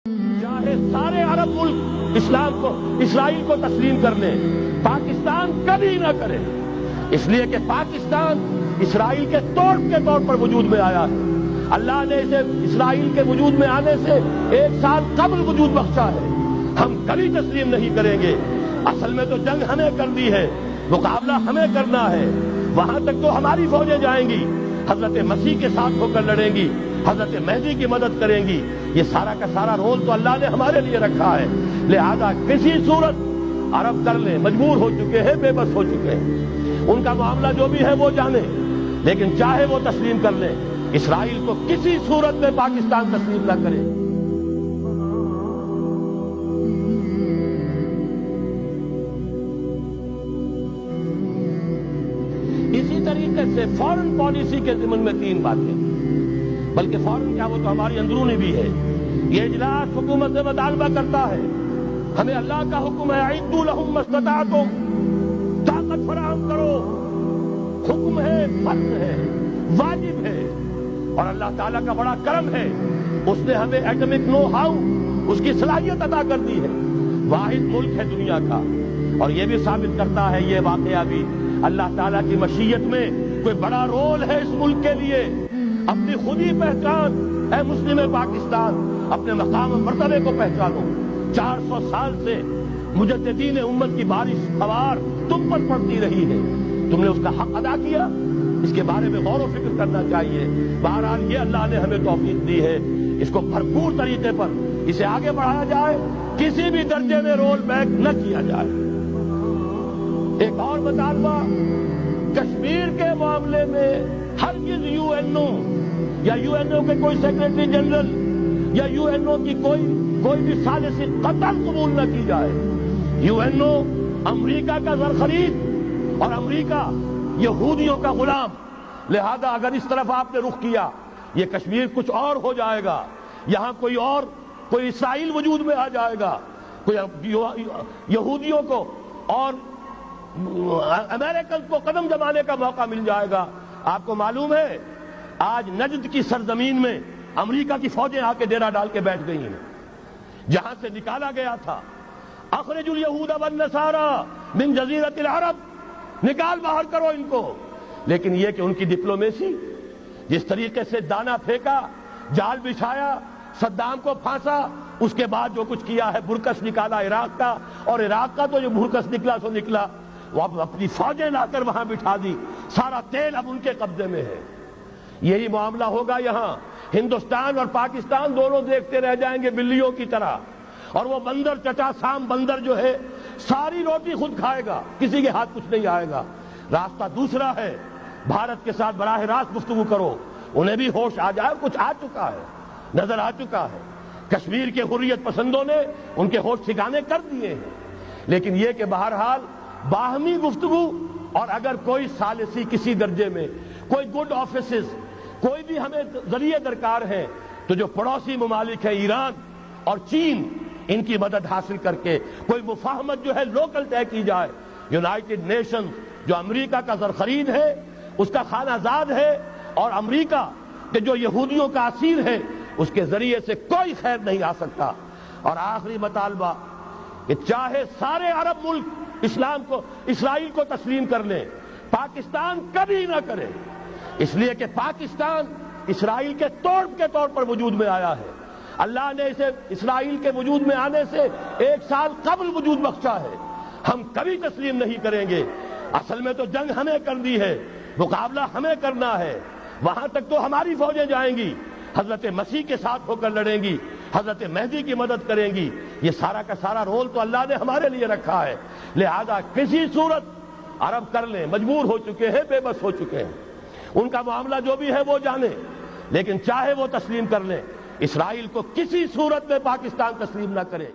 चाहे सारे अरब मुल्क इसराइल को तस्लीम कर लें, पाकिस्तान कभी ना करे। इसलिए कि पाकिस्तान इसराइल के तौर पर वजूद में आया है। अल्लाह ने इसे इसराइल के वजूद में आने से 1 साल कबल वजूद बख्शा है। हम कभी तस्लीम नहीं करेंगे। असल में तो जंग हमें कर दी है, मुकाबला हमें करना है। वहां तक तो हमारी फौजें जाएंगी, हजरत मसीह के साथ होकर लड़ेंगी, हजरत मेहदी की मदद करेंगी। ये सारा का सारा रोल तो अल्लाह ने हमारे लिए रखा है। लिहाजा किसी सूरत अरब कर ले, मजबूर हो चुके हैं, बेबस हो चुके हैं। उनका मामला जो भी है वो जाने, लेकिन चाहे वो तस्लीम कर ले, इसराइल को किसी सूरत में पाकिस्तान तस्लीम ना करे। इसी तरीके से फॉरेन पॉलिसी के ज़िम्मन में 3 बातें, बल्कि फॉरेन क्या, वो तो हमारी अंदरूनी भी है। ये इजलास हुकूमत से मुतालबा करता है, हमें अल्लाह का हुक्म है, अइद्दू लहुम मस्तताअतुम, ताकत फराहम करो। हुक्म है, फर्ज है, वाजिब है। और अल्लाह ताला का बड़ा करम है, उसने हमें एटॉमिक नो हाउ, उसकी सलाहियत अदा कर दी है। वाहिद मुल्क है दुनिया का। और ये भी साबित करता है ये वाकया भी, अल्लाह ताला की मशीयत में कोई बड़ा रोल है इस मुल्क के लिए। अपनी खुद ही पहचान है मुस्लिम पाकिस्तान, अपने मकाम मर्तबे को पहचानो। 400 साल से मुजद्दिदीन उम्मत की बारिश फवार तुम पर पड़ती रही है, तुमने उसका हक अदा किया। इसके बारे में गौर व फिक्र करना चाहिए। बहरहाल ये अल्लाह ने हमें तौफीक दी है, इसको भरपूर तरीके पर इसे आगे बढ़ाया जाए, किसी भी दर्जे में रोल बैक न किया जाए। एक और मुतालबा, कश्मीर के मामले में हरगिज़ यूएनओ या यूएनओ के कोई सेक्रेटरी जनरल या यूएनओ की कोई भी सालिसी कतल कबूल न की जाए। यूएनओ अमेरिका का ज़र खरीद और अमेरिका यहूदियों का गुलाम। लिहाजा अगर इस तरफ आपने रुख किया, ये कश्मीर कुछ और हो जाएगा। यहां कोई इसराइल वजूद में आ जाएगा, कोई यहूदियों को और अमेरिकन को कदम जमाने का मौका मिल जाएगा। आपको मालूम है, आज नजद की सरजमीन में अमेरिका की फौजें आके डेरा डाल के बैठ गई हैं, जहां से निकाला गया था अखरिजुल यहूद वन नसारा मिन जजीरतिल अरब, निकाल बाहर करो इनको। लेकिन यह कि उनकी डिप्लोमेसी, जिस तरीके से दाना फेंका, जाल बिछाया, सद्दाम को फांसा, उसके बाद जो कुछ किया है, बुरकस निकाला इराक का, और इराक का तो जो बुरकस निकला सो निकला, वो अब अपनी फौजें लाकर वहां बिठा दी। सारा तेल अब उनके कब्जे में है। यही मामला होगा यहां। हिंदुस्तान और पाकिस्तान दोनों देखते रह जाएंगे बिल्लियों की तरह, और वो बंदर चटा साम बंदर जो है सारी रोटी खुद खाएगा, किसी के हाथ कुछ नहीं आएगा। रास्ता दूसरा है, भारत के साथ बराह रास्त गुफ्तगू करो, उन्हें भी होश आ जाए। कुछ आ चुका है, नजर आ चुका है। कश्मीर के हुर्रियत पसंदों ने उनके होश ठिकाने कर दिए हैं। लेकिन यह कि बहरहाल बाहमी गुफ्तगू, और अगर कोई सालिसी किसी दर्जे में, कोई गुड ऑफिसेस, कोई भी हमें जरिए दरकार है, तो जो पड़ोसी ममालिक है ईरान और चीन, इनकी मदद हासिल करके कोई मुफाहमत जो है लोकल तय की जाए। यूनाइटेड नेशंस जो अमेरिका का ज़र खरीद है, उसका खानाजाद है, और अमेरिका के जो यहूदियों का असीर है, उसके जरिए से कोई खैर नहीं आ सकता। और आखिरी मुतालबा कि चाहे सारे अरब मुल्क इसराइल को तस्लीम कर लें, पाकिस्तान कभी ना करे। इसलिए कि पाकिस्तान इसराइल के तौर पर वजूद में आया है। अल्लाह ने इसे इसराइल के वजूद में आने से 1 साल कबल वजूद बख्शा है। हम कभी तस्लीम नहीं करेंगे। असल में तो जंग हमें कर दी है, मुकाबला हमें करना है। वहां तक तो हमारी फौजें जाएंगी, हजरत मसीह के साथ होकर लड़ेंगी, हजरत मेहदी की मदद करेंगी। ये सारा का सारा रोल तो अल्लाह ने हमारे लिए रखा है। लिहाजा किसी सूरत अरब कर ले, मजबूर हो चुके हैं, बेबस हो चुके हैं। उनका मामला जो भी है वो जाने, लेकिन चाहे वो तस्लीम कर ले, इसराइल को किसी सूरत में पाकिस्तान तस्लीम ना करे।